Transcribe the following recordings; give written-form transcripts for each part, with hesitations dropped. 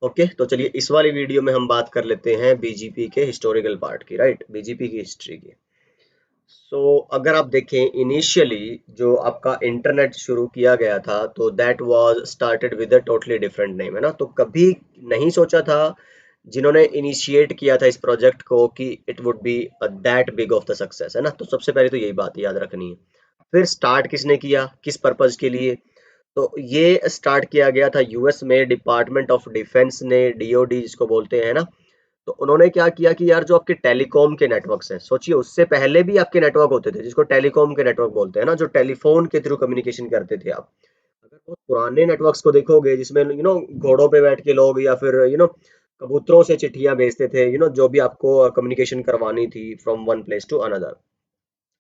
Okay, तो चलिए इस वाली वीडियो में हम बात कर लेते हैं बीजीपी के हिस्टोरिकल पार्ट की, राइट, बीजीपी की हिस्ट्री की। अगर आप देखें इनिशियली जो आपका इंटरनेट शुरू किया गया था तो that was started with a totally different name, है ना। तो कभी नहीं सोचा था जिन्होंने इनिशिएट किया था इस प्रोजेक्ट को कि it would be that big of the success, है ना। तो सबसे पहले तो यही बात याद रखनी है। फिर स्टार्ट किसने किया, किस पर्पज के लिए? तो ये स्टार्ट किया गया था यूएस में, डिपार्टमेंट ऑफ डिफेंस ने, डीओडी जिसको बोलते हैं ना। तो उन्होंने क्या किया कि यार जो आपके टेलीकॉम के नेटवर्क्स हैं, सोचिए उससे पहले भी आपके नेटवर्क होते थे जिसको टेलीकॉम के नेटवर्क बोलते हैं ना, जो टेलीफोन के थ्रू कम्युनिकेशन करते थे आप। अगर बहुत पुराने नेटवर्क्स को देखोगे जिसमें घोड़ों पे बैठ के लोग या फिर कबूतरों से चिट्ठियां भेजते थे, जो भी आपको कम्युनिकेशन करवानी थी from one place to another.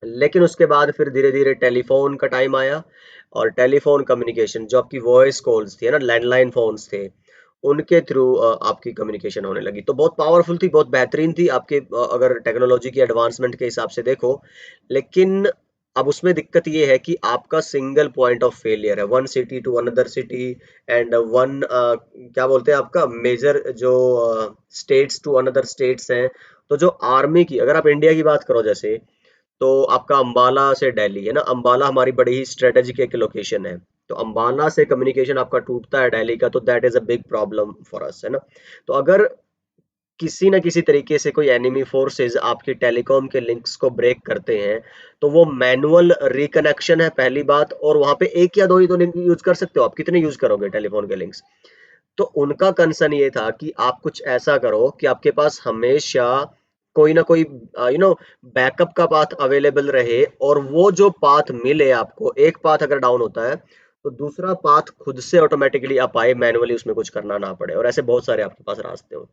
लेकिन उसके बाद फिर धीरे धीरे टेलीफोन का टाइम आया, और टेलीफोन कम्युनिकेशन जो आपकी वॉइस कॉल्स थी, है ना, लैंडलाइन फोन्स थे, उनके थ्रू आपकी कम्युनिकेशन होने लगी। तो बहुत पावरफुल थी, बहुत बेहतरीन थी आपके अगर टेक्नोलॉजी की एडवांसमेंट के हिसाब से देखो। लेकिन अब उसमें दिक्कत ये है कि आपका सिंगल पॉइंट ऑफ फेलियर है, one city to another city, and one क्या बोलते हैं आपका मेजर जो स्टेट्स टू अनदर स्टेट्स हैं। तो जो आर्मी की, अगर आप इंडिया की बात करो जैसे, तो आपका अंबाला से दिल्ली, है ना, अंबाला हमारी बड़ी ही स्ट्रेटेजिक एक लोकेशन है। तो अंबाला से कम्युनिकेशन आपका टूटता है दिल्ली का, तो that is a big problem for us, है ना। तो अगर किसी ना किसी तरीके से कोई एनिमी फोर्सेस आपकी टेलीकॉम के लिंक्स को ब्रेक करते हैं, तो वो मैनुअल रिकनेक्शन है पहली बात, और वहां पे एक या दो ही तो लिंक यूज कर सकते हो, आप कितने यूज करोगे टेलीफोन के लिंक्स। तो उनका कंसर्न ये था कि आप कुछ ऐसा करो कि आपके पास हमेशा कोई ना कोई बैकअप का पाथ अवेलेबल रहे, और वो जो पाथ मिले आपको, एक पाथ अगर डाउन होता है तो दूसरा पाथ खुद से ऑटोमेटिकली आप आए, मैनुअली उसमें कुछ करना ना पड़े, और ऐसे बहुत सारे आपके पास रास्ते हो।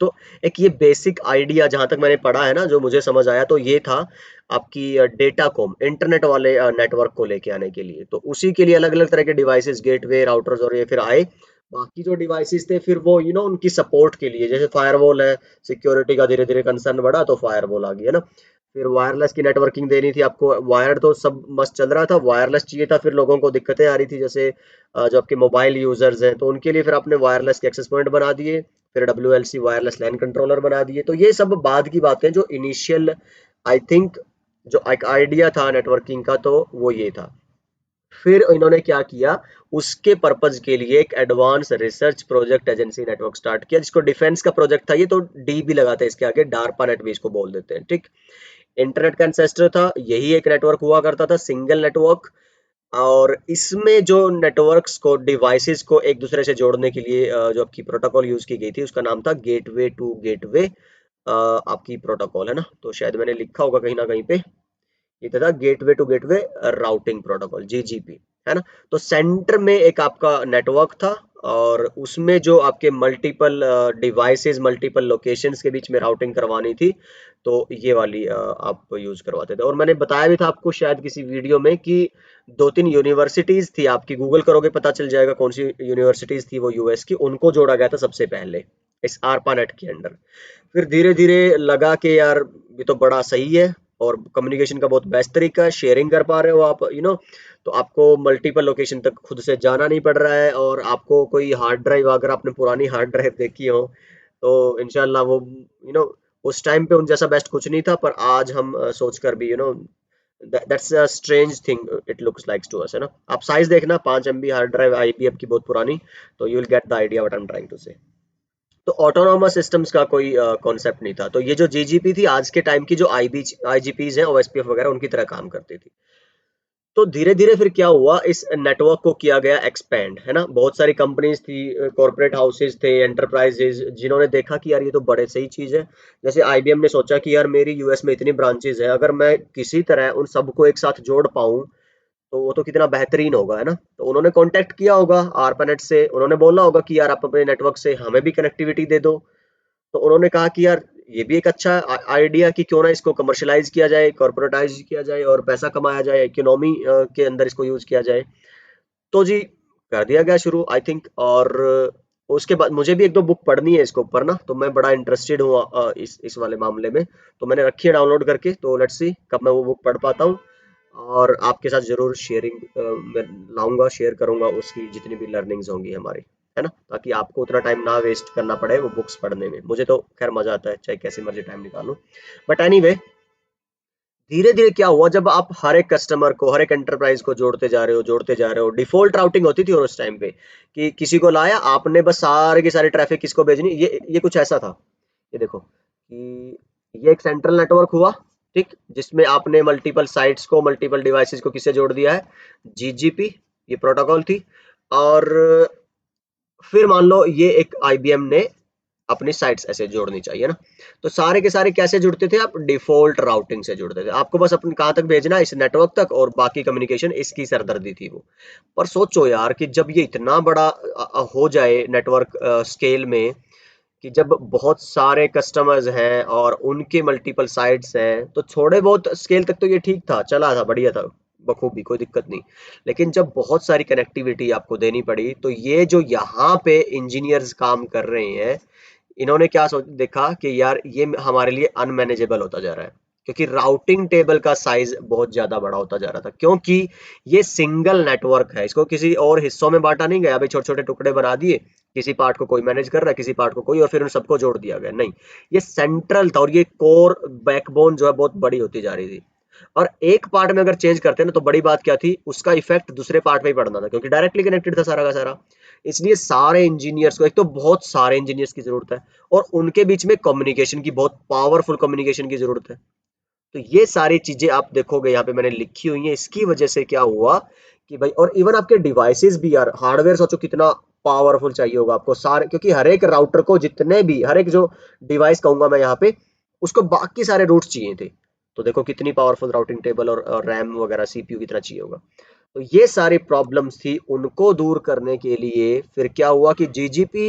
तो एक ये बेसिक आइडिया जहां तक मैंने पढ़ा है ना, जो मुझे समझ आया, तो ये था आपकी डेटा कॉम इंटरनेट वाले नेटवर्क को लेके आने के लिए। तो उसी के लिए अलग अलग तरह के डिवाइसेस, गेटवे, राउटर्स और ये फिर आए। बाकी जो डिवाइसेस थे फिर वो उनकी सपोर्ट के लिए, जैसे फायरवॉल है, सिक्योरिटी का धीरे धीरे कंसर्न बढ़ा तो फायरवॉल आ गई, है ना। फिर वायरलेस की नेटवर्किंग देनी थी आपको, वायर्ड तो सब मस्त चल रहा था, वायरलेस चाहिए था, फिर लोगों को दिक्कतें आ रही थी, जैसे जो आपके मोबाइल यूजर्स हैं, तो उनके लिए फिर आपने वायरलेस के एक्सेस पॉइंट बना दिए, फिर WLC वायरलेस लैन कंट्रोलर बना दिए। तो ये सब बाद की बातें, जो इनिशियल आई थिंक जो एक आइडिया था नेटवर्किंग का, तो वो ये था। फिर इन्होंने क्या किया, उसके पर्पज के लिए एक advance research project agency network start किया, जिसको डिफेंस का प्रोजेक्ट था ये, तो डी भी लगाते हैं इसके आगे, डारपा नेट भी इसको बोल देते हैं, ठीक। इंटरनेट का एंसेस्टर था, यही एक नेटवर्क हुआ करता था, सिंगल नेटवर्क। और इसमें जो नेटवर्क्स को, डिवाइसेस को एक दूसरे से जोड़ने के लिए जो आपकी प्रोटोकॉल यूज की गई थी, उसका नाम था गेटवे टू गेटवे आपकी प्रोटोकॉल, है ना। तो शायद मैंने लिखा होगा कहीं ना कहीं पे, ये था gateway to gateway routing protocol, GGP, है ना। तो सेंटर में एक आपका नेटवर्क था, और उसमें जो आपके मल्टीपल डिवाइसेस, मल्टीपल लोकेशंस के बीच में राउटिंग करवानी थी, तो ये वाली आप यूज करवाते थे। और मैंने बताया भी था आपको शायद किसी वीडियो में कि दो तीन यूनिवर्सिटीज थी आपकी, गूगल करोगे पता चल जाएगा कौन सी यूनिवर्सिटीज थी वो यूएस की, उनको जोड़ा गया था सबसे पहले इस आरपानेट के अंडर। फिर धीरे धीरे लगा कि यार ये तो बड़ा सही है, और कम्युनिकेशन का बहुत बेस्ट तरीका है, शेयरिंग कर पा रहे हो आप, तो आपको मल्टीपल लोकेशन तक खुद से जाना नहीं पड़ रहा है, और आपको कोई हार्ड ड्राइव, अगर आपने पुरानी हार्ड ड्राइव देखी हो तो इंशाल्लाह वो उस टाइम पे उन जैसा बेस्ट कुछ नहीं था, पर आज हम सोच कर भी that's a strange thing it looks likes to us, है ना। आप साइज देखना, 5 MB हार्ड ड्राइव आईबीएम की, बहुत पुरानी, तो you will get the idea what I am trying to say. तो ऑटोनोमस सिस्टम्स का कोई कॉन्सेप्ट नहीं था। तो ये जो जीजीपी थी आज के टाइम की, जो आईजीपीज हैं, ओएसपीएफ वगैरह, उनकी तरह काम करती थी। तो धीरे धीरे फिर क्या हुआ, इस नेटवर्क को किया गया एक्सपेंड, है ना। बहुत सारी कंपनीज थी, कॉर्पोरेट हाउसेज थे, एंटरप्राइजेज, जिन्होंने देखा कि यार ये तो बड़े सही चीज है। जैसे आईबीएम ने सोचा कि यार मेरी यूएस में इतनी ब्रांचेज है, अगर मैं किसी तरह उन सबको एक साथ जोड़ पाऊं तो वो तो कितना बेहतरीन होगा, है ना। तो उन्होंने कांटेक्ट किया होगा आरपानेट से, उन्होंने बोला होगा कि यार आप अपने नेटवर्क से हमें भी कनेक्टिविटी दे दो। तो उन्होंने कहा कि यार ये भी एक अच्छा आइडिया, कि क्यों ना इसको कमर्शलाइज किया जाए, कॉर्पोरेटाइज किया जाए, और पैसा कमाया जाए, इकोनॉमी के अंदर इसको यूज किया जाए। तो जी कर दिया गया शुरू आई थिंक। और उसके बाद मुझे भी एक दो बुक पढ़नी है इसके ऊपर ना, तो मैं बड़ा इंटरेस्टेड हूँ इस वाले मामले में। तो मैंने रखी है डाउनलोड करके, तो लेट्स सी कब मैं वो बुक पढ़ पाता हूँ। और आपके साथ जरूर शेयरिंग मैं लाऊंगा, शेयर करूंगा उसकी जितनी भी लर्निंग्स होंगी हमारी। है ना, ताकि आपको उतना टाइम ना वेस्ट करना पड़े वो बुक्स पढ़ने में। मुझे तो खैर मजा आता है, चाहे कैसे मर्जी टाइम निकालूं। बट एनीवे, धीरे धीरे क्या हुआ, जब आप हर एक कस्टमर को, हर एक एंटरप्राइज को जोड़ते जा रहे हो, डिफॉल्ट राउटिंग होती थी और उस टाइम पे कि किसी को लाया आपने, बस सारे की सारी ट्रैफिक किसको भेजनी, ये कुछ ऐसा था। ये देखो कि ये एक सेंट्रल नेटवर्क हुआ, ठीक, जिसमें आपने मल्टीपल साइट्स को, मल्टीपल डिवाइसेस को किससे जोड़ दिया है, जीजीपी, ये प्रोटोकॉल थी। और फिर मान लो ये एक आईबीएम ने अपनी साइट्स ऐसे जोड़नी चाहिए ना, तो सारे के सारे कैसे जुड़ते थे, आप डिफॉल्ट राउटिंग से जुड़ते थे। आपको बस अपन कहाँ तक भेजना है, इस नेटवर्क तक, और बाकी कम्युनिकेशन इसकी सरदर्दी थी वो। पर सोचो यार कि जब ये इतना बड़ा हो जाए नेटवर्क स्केल में, कि जब बहुत सारे कस्टमर्स हैं और उनके मल्टीपल साइट्स हैं, तो थोड़े बहुत स्केल तक तो ये ठीक था, चला था, बढ़िया था, बखूबी, कोई दिक्कत नहीं। लेकिन जब बहुत सारी कनेक्टिविटी आपको देनी पड़ी, तो ये जो यहाँ पे इंजीनियर्स काम कर रहे हैं, इन्होंने क्या सोच देखा कि यार ये हमारे लिए अनमैनेजेबल होता जा रहा है, क्योंकि राउटिंग टेबल का साइज बहुत ज्यादा बड़ा होता जा रहा था, क्योंकि ये सिंगल नेटवर्क है, इसको किसी और हिस्सों में बांटा नहीं गया, भाई छोटे छोटे टुकड़े बना दिए, किसी पार्ट को कोई मैनेज कर रहा है, किसी पार्ट को कोई, और फिर उन सबको जोड़ दिया गया, नहीं, ये सेंट्रल था, और ये कोर बैकबोन जो है बहुत बड़ी होती जा रही थी। और एक पार्ट में अगर चेंज करते हैं ना, तो बड़ी बात क्या थी, उसका इफेक्ट दूसरे पार्ट में ही पड़ना था, क्योंकि डायरेक्टली कनेक्टेड था सारा का सारा। इसलिए सारे इंजीनियर्स को, एक तो बहुत सारे इंजीनियर्स की जरूरत है, और उनके बीच में कम्युनिकेशन की, बहुत पावरफुल कम्युनिकेशन की जरूरत है। तो ये सारी चीजें आप देखोगे यहाँ पे मैंने लिखी हुई है, इसकी वजह से क्या हुआ कि भाई, और इवन आपके डिवाइसेस भी यार, हार्डवेयर सोचो कितना पावरफुल चाहिए होगा आपको सारे, क्योंकि हर एक राउटर को, जितने भी, हर एक जो डिवाइस कहूंगा मैं यहाँ पे, उसको बाकी सारे रूट्स चाहिए थे। तो देखो कितनी पावरफुल राउटिंग टेबल और रैम वगैरह, सीपीयू कितना चाहिए होगा। तो ये सारी प्रॉब्लम्स थी, उनको दूर करने के लिए फिर क्या हुआ कि जीजीपी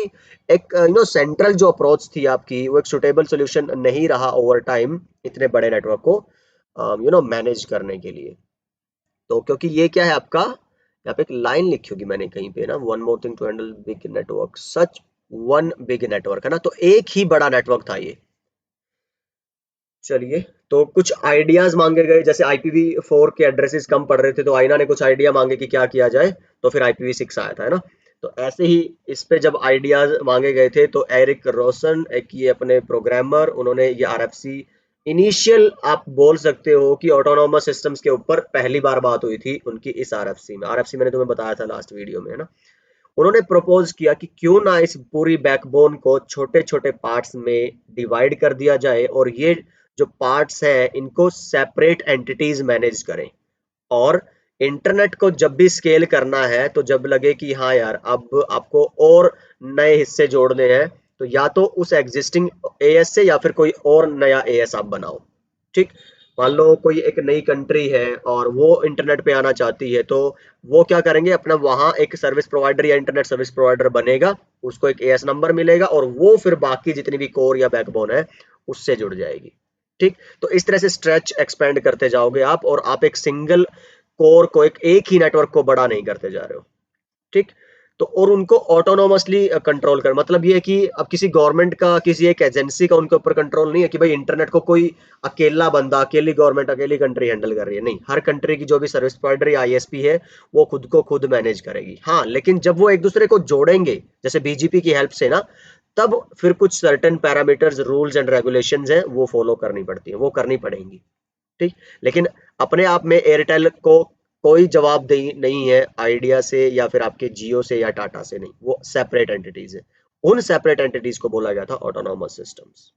एक सेंट्रल जो अप्रोच थी आपकी, वो एक सुटेबल सोल्यूशन नहीं रहा ओवर टाइम, इतने बड़े नेटवर्क को मैनेज करने के लिए। तो क्योंकि ये क्या है आपका, यहाँ पे एक लाइन लिखी होगी मैंने कहीं पे ना, one more thing to handle big network, such one big network, है ना, तो एक ही बड़ा नेटवर्क था ये। चलिए, तो कुछ आइडियाज मांगे गए, जैसे IPv4 के एड्रेसेस कम पड़ रहे थे, तो आईना ने कुछ आइडिया मांगे कि क्या किया जाए, तो फिर IPv6 आया था, है ना। तो ऐसे ही इस पे जब आइडियाज मांगे गए थे, तो एरिक रोशन, एक ये अपने प्रोग्रामर, उन्होंने ये RFC, इनिशियल आप बोल सकते हो कि ऑटोनोमस सिस्टम्स के ऊपर पहली बार बात हुई थी उनकी इस RFC मैंने तुम्हें बताया था लास्ट वीडियो में, है ना। उन्होंने प्रपोज किया कि क्यों ना इस पूरी बैकबोन को छोटे छोटे पार्ट्स में डिवाइड कर दिया जाए, और ये जो पार्ट्स हैं इनको सेपरेट एंटिटीज मैनेज करें, और इंटरनेट को जब भी स्केल करना है, तो जब लगे कि हाँ यार अब आपको और नए हिस्से जोड़ने हैं, तो या तो उस एग्जिस्टिंग एएस से, या फिर कोई और नया एएस आप बनाओ, ठीक। मान लो कोई एक नई कंट्री है और वो इंटरनेट पे आना चाहती है, तो वो क्या करेंगे, अपना वहां एक सर्विस प्रोवाइडर या इंटरनेट सर्विस प्रोवाइडर बनेगा, उसको एक एएस नंबर मिलेगा, और वो फिर बाकी जितनी भी कोर या बैकबोन है उससे जुड़ जाएगी, ठीक। तो इस तरह से स्ट्रेच एक्सपेंड करते जाओगे आप, और आप एक सिंगल कोर को, एक ही नेटवर्क को बड़ा नहीं करते जा रहे हो, ठीक। तो और उनको ऑटोनोमसली कंट्रोल कर, मतलब ये है कि अब किसी गवर्नमेंट का, किसी एक एजेंसी का उनके ऊपर कंट्रोल नहीं है कि भाई इंटरनेट को कोई अकेला बंदा, अकेली गवर्नमेंट, अकेली कंट्री हैंडल कर रही है, नहीं, हर कंट्री की जो भी सर्विस प्रोवाइडर या आईएसपी है, वो खुद को खुद मैनेज करेगी। हाँ, लेकिन जब वो एक दूसरे को जोड़ेंगे, जैसे बीजीपी की हेल्प से ना, तब फिर कुछ certain parameters, rules and regulations हैं, वो फॉलो करनी पड़ती है, वो करनी पड़ेंगी, ठीक। लेकिन अपने आप में एयरटेल को कोई जवाबदेही नहीं है आइडिया से, या फिर आपके जियो से या टाटा से, नहीं, वो सेपरेट एंटिटीज है। उन सेपरेट एंटिटीज को बोला गया था ऑटोनोमस सिस्टम्स।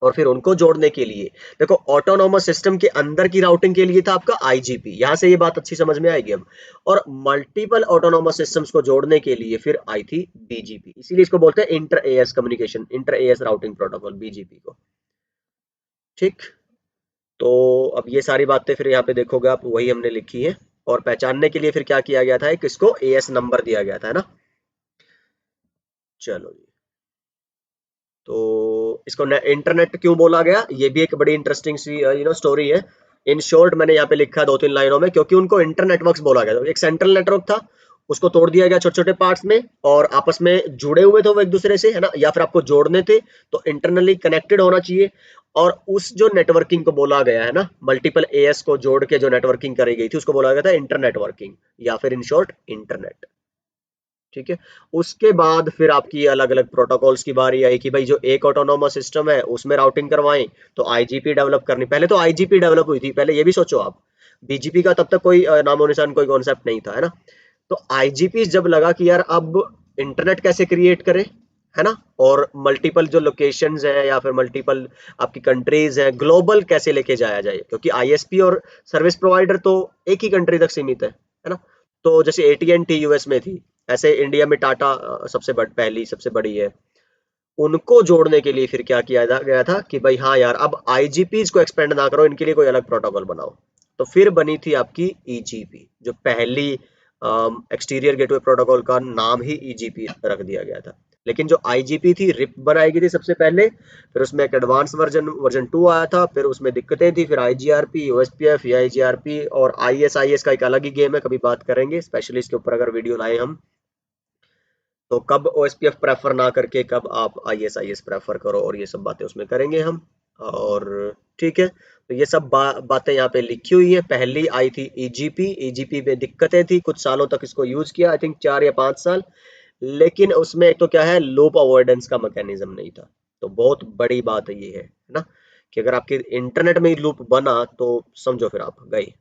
और फिर उनको जोड़ने के लिए, देखो, ऑटोनोमस सिस्टम के अंदर की राउटिंग के लिए था आपका आईजीपी, यहां से ये बात अच्छी समझ में आएगी अब। और मल्टीपल ऑटोनोमस सिस्टम्स को जोड़ने के लिए फिर आई थी बीजीपी, इसीलिए इसको बोलते हैं inter AS communication, inter AS routing protocol, BGP को, ठीक। तो अब ये सारी बातें फिर यहाँ पे देखोगे आप, वही हमने लिखी है। और पहचानने के लिए फिर क्या किया गया था, किसको एएस नंबर दिया गया था, है ना। चलो जी, तो इसको इंटरनेट क्यों बोला गया, ये भी एक बड़ी इंटरेस्टिंग सी स्टोरी है। इन शॉर्ट मैंने यहाँ पे लिखा दो तीन लाइनों में, क्योंकि उनको इंटर नेटवर्क्स बोला गया था, एक सेंट्रल नेटवर्क था, उसको तोड़ दिया गया छोटे छोटे पार्ट्स में, और आपस में जुड़े हुए थे वो एक दूसरे से, है ना, या फिर आपको जोड़ने थे, तो इंटरनली कनेक्टेड होना चाहिए। और उस जो नेटवर्किंग को बोला गया है ना, मल्टीपल एएस को जोड़ के जो नेटवर्किंग करी गई थी, उसको बोला गया था इंटर नेटवर्किंग, या फिर इन शॉर्ट इंटरनेट। ठीक है। उसके बाद फिर आपकी अलग अलग प्रोटोकॉल्स की बारी आई कि भाई जो एक ऑटोनोमस सिस्टम है उसमें राउटिंग करवाएं, तो आईजीपी डेवलप करनी। पहले तो आईजीपी डेवलप हुई थी, पहले ये भी सोचो आप, बीजीपी का तब तक कोई नामो निशान, कोई कॉन्सेप्ट नहीं था, है ना। तो आईजीपी जब लगा कि यार अब इंटरनेट कैसे क्रिएट करें, है ना, और मल्टीपल जो लोकेशंस हैं या फिर मल्टीपल आपकी कंट्रीज हैं, ग्लोबल कैसे लेके जाया जाए, क्योंकि आईएसपी और सर्विस प्रोवाइडर तो एक ही कंट्री तक सीमित है ना। तो जैसे एटीएनटी यूएस में थी, ऐसे इंडिया में टाटा पहली सबसे बड़ी है। उनको जोड़ने के लिए फिर क्या किया गया था कि भाई हाँ यार, अब आईजीपीज को एक्सपेंड ना करो, इनके लिए कोई अलग प्रोटोकॉल बनाओ। तो फिर बनी थी आपकी ईजीपी, जो पहली एक्सटीरियर गेटवे प्रोटोकॉल का नाम ही ईजीपी रख दिया गया था। लेकिन जो आईजीपी थी, रिप बनाई गई थी सबसे पहले, फिर उसमें एक एडवांस वर्जन 2 आया था, फिर उसमें दिक्कतें थी, फिर आईजीआरपी, ओएसपीएफ, आईजीआरपी और आईएसआईएस का एक अलग ही गेम है, कभी बात करेंगे स्पेशली इसके ऊपर अगर वीडियो लाए हम। तो कब ओएसपीएफ प्रेफर ना करके कब आप आईएसआईएस प्रेफर करो, और ये सब बातें उसमें करेंगे हम। और ठीक है, तो ये सब बातें यहाँ पे लिखी हुई है। पहली आई थी ईजीपी, ईजीपी में दिक्कतें थी, कुछ सालों तक इसको यूज किया, आई थिंक 4 या 5 साल। लेकिन उसमें एक तो क्या है, लूप अवॉइडेंस का मैकेनिज्म नहीं था। तो बहुत बड़ी बात ये है ना, कि अगर आपके इंटरनेट में लूप बना तो समझो फिर आप गए।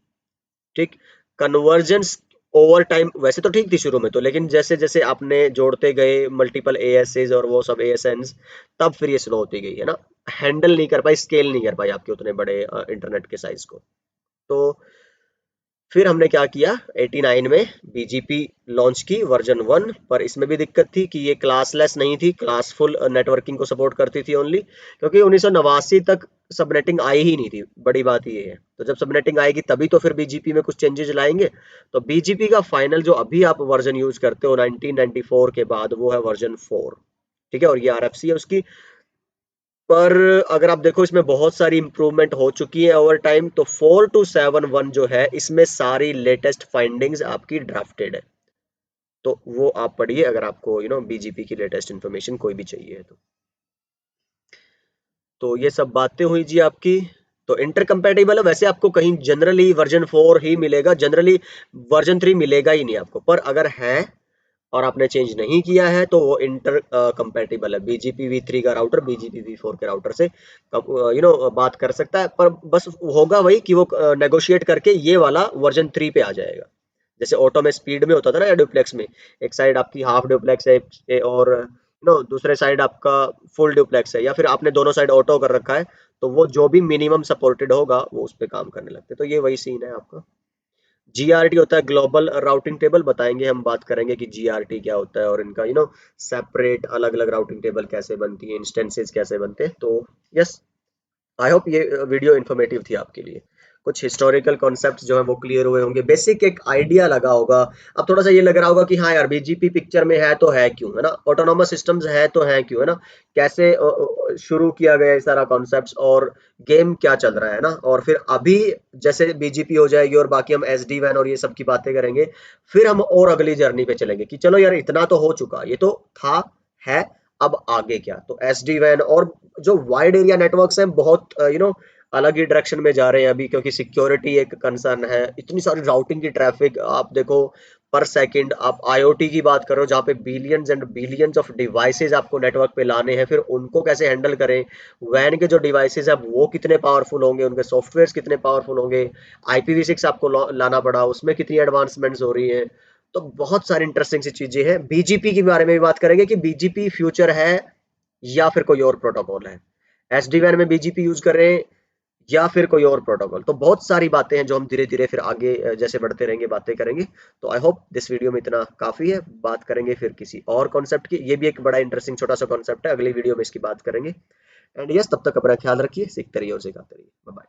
ठीक। कन्वर्जेंस ओवर टाइम वैसे तो ठीक थी शुरू में तो, लेकिन जैसे जैसे आपने जोड़ते गए मल्टीपल एएसएस और वो सब एएसएन्स, तब फिर ये स्लो होती गई, है ना। हैंडल नहीं कर पाई, स्केल नहीं कर पाई आपके उतने बड़े इंटरनेट के साइज को। तो फिर हमने क्या किया, 89 में बीजीपी लॉन्च की वर्जन 1, पर इसमें भी दिक्कत थी कि ये क्लासलेस नहीं थी, क्लासफुल नेटवर्किंग को सपोर्ट करती थी ओनली, क्योंकि 1989 तक सबनेटिंग आई ही नहीं थी, बड़ी बात ये है। तो जब सबनेटिंग आएगी तभी तो फिर बीजीपी में कुछ चेंजेस लाएंगे। तो बीजीपी का फाइनल जो अभी आप वर्जन यूज करते हो 1994 के बाद, वो है वर्जन 4। ठीक है, और ये आरएफसी है उसकी। पर अगर आप देखो इसमें बहुत सारी इंप्रूवमेंट हो चुकी है ओवर टाइम। तो 4271 जो है, इसमें सारी लेटेस्ट फाइंडिंग्स आपकी ड्राफ्टेड है। तो वो आप पढ़िए अगर आपको बीजीपी की लेटेस्ट इंफॉर्मेशन कोई भी चाहिए है तो ये सब बातें हुई जी आपकी। तो इंटर कंपेटिबल है, वैसे आपको कहीं जनरली वर्जन 4 ही मिलेगा, जनरली वर्जन 3 मिलेगा ही नहीं आपको। पर अगर है और आपने चेंज नहीं किया है तो वो इंटर कंपेटिबल है। बीजीपी V3 का राउटर बीजीपी V4 के राउटर से बात कर सकता है, पर बस होगा वही कि वो नेगोशिएट करके ये वाला वर्जन 3 पे आ जाएगा। जैसे ऑटो में स्पीड में होता था ना, या डुप्लेक्स में, एक साइड आपकी हाफ डुप्लेक्स है और दूसरे साइड आपका फुल डुप्लेक्स है, या फिर आपने दोनों साइड ऑटो कर रखा है, तो वो जो भी मिनिमम सपोर्टेड होगा वो उस पर काम करने लगते हैं। तो ये वही सीन है आपका। जीआरटी होता है ग्लोबल राउटिंग टेबल, बताएंगे हम, बात करेंगे कि जीआरटी क्या होता है और इनका सेपरेट अलग अलग राउटिंग टेबल कैसे बनती है, इंस्टेंसेस कैसे बनते हैं। तो यस, आई होप ये वीडियो इन्फॉर्मेटिव थी आपके लिए। कुछ हिस्टोरिकल कॉन्सेप्ट्स जो है वो क्लियर हुए होंगे, बेसिक एक आइडिया लगा होगा। अब थोड़ा सा ये लग रहा होगा कि हाँ यार, बीजीपी पिक्चर में है तो है क्यों, है ना, ऑटोनोमस सिस्टम्स है तो है क्यों, है ना, कैसे शुरू किया गया ये सारा कॉन्सेप्ट्स, और गेम क्या चल रहा है ना। और फिर अभी जैसे बीजीपी हो जाएगी और बाकी हम एसडी वैन और ये सब की बातें करेंगे, फिर हम और अगली जर्नी पे चलेंगे कि चलो यार, इतना तो हो चुका, ये तो था, है, अब आगे क्या। तो एसडी वैन और जो वाइड एरिया नेटवर्क्स हैं, बहुत अलग ही डायरेक्शन में जा रहे हैं अभी, क्योंकि सिक्योरिटी एक कंसर्न है। इतनी सारी राउटिंग की ट्रैफिक आप देखो पर सेकंड। आप आईओटी की बात करो जहाँ पे billions and billions of devices आपको नेटवर्क पे लाने हैं, फिर उनको कैसे हैंडल करें। वैन के जो डिवाइसेस है वो कितने पावरफुल होंगे, उनके सॉफ्टवेयर कितने पावरफुल होंगे, IPv6 आपको लाना पड़ा, उसमें कितनी एडवांसमेंट्स हो रही हैं। तो बहुत सारी इंटरेस्टिंग सी चीजें हैं। बीजीपी के बारे में भी बात करेंगे कि बीजीपी फ्यूचर है या फिर कोई और प्रोटोकॉल है, एसडी वैन में बीजीपी यूज कर रहे हैं या फिर कोई और प्रोटोकॉल। तो बहुत सारी बातें हैं जो हम धीरे धीरे फिर आगे जैसे बढ़ते रहेंगे बातें करेंगे। तो आई होप दिस वीडियो में इतना काफी है। बात करेंगे फिर किसी और कॉन्सेप्ट की, ये भी एक बड़ा इंटरेस्टिंग छोटा सा कॉन्सेप्ट है, अगली वीडियो में इसकी बात करेंगे। एंड यस, तब तक अपना ख्याल रखिए, सीखते रहिए और सिखाते रहिए। Bye bye.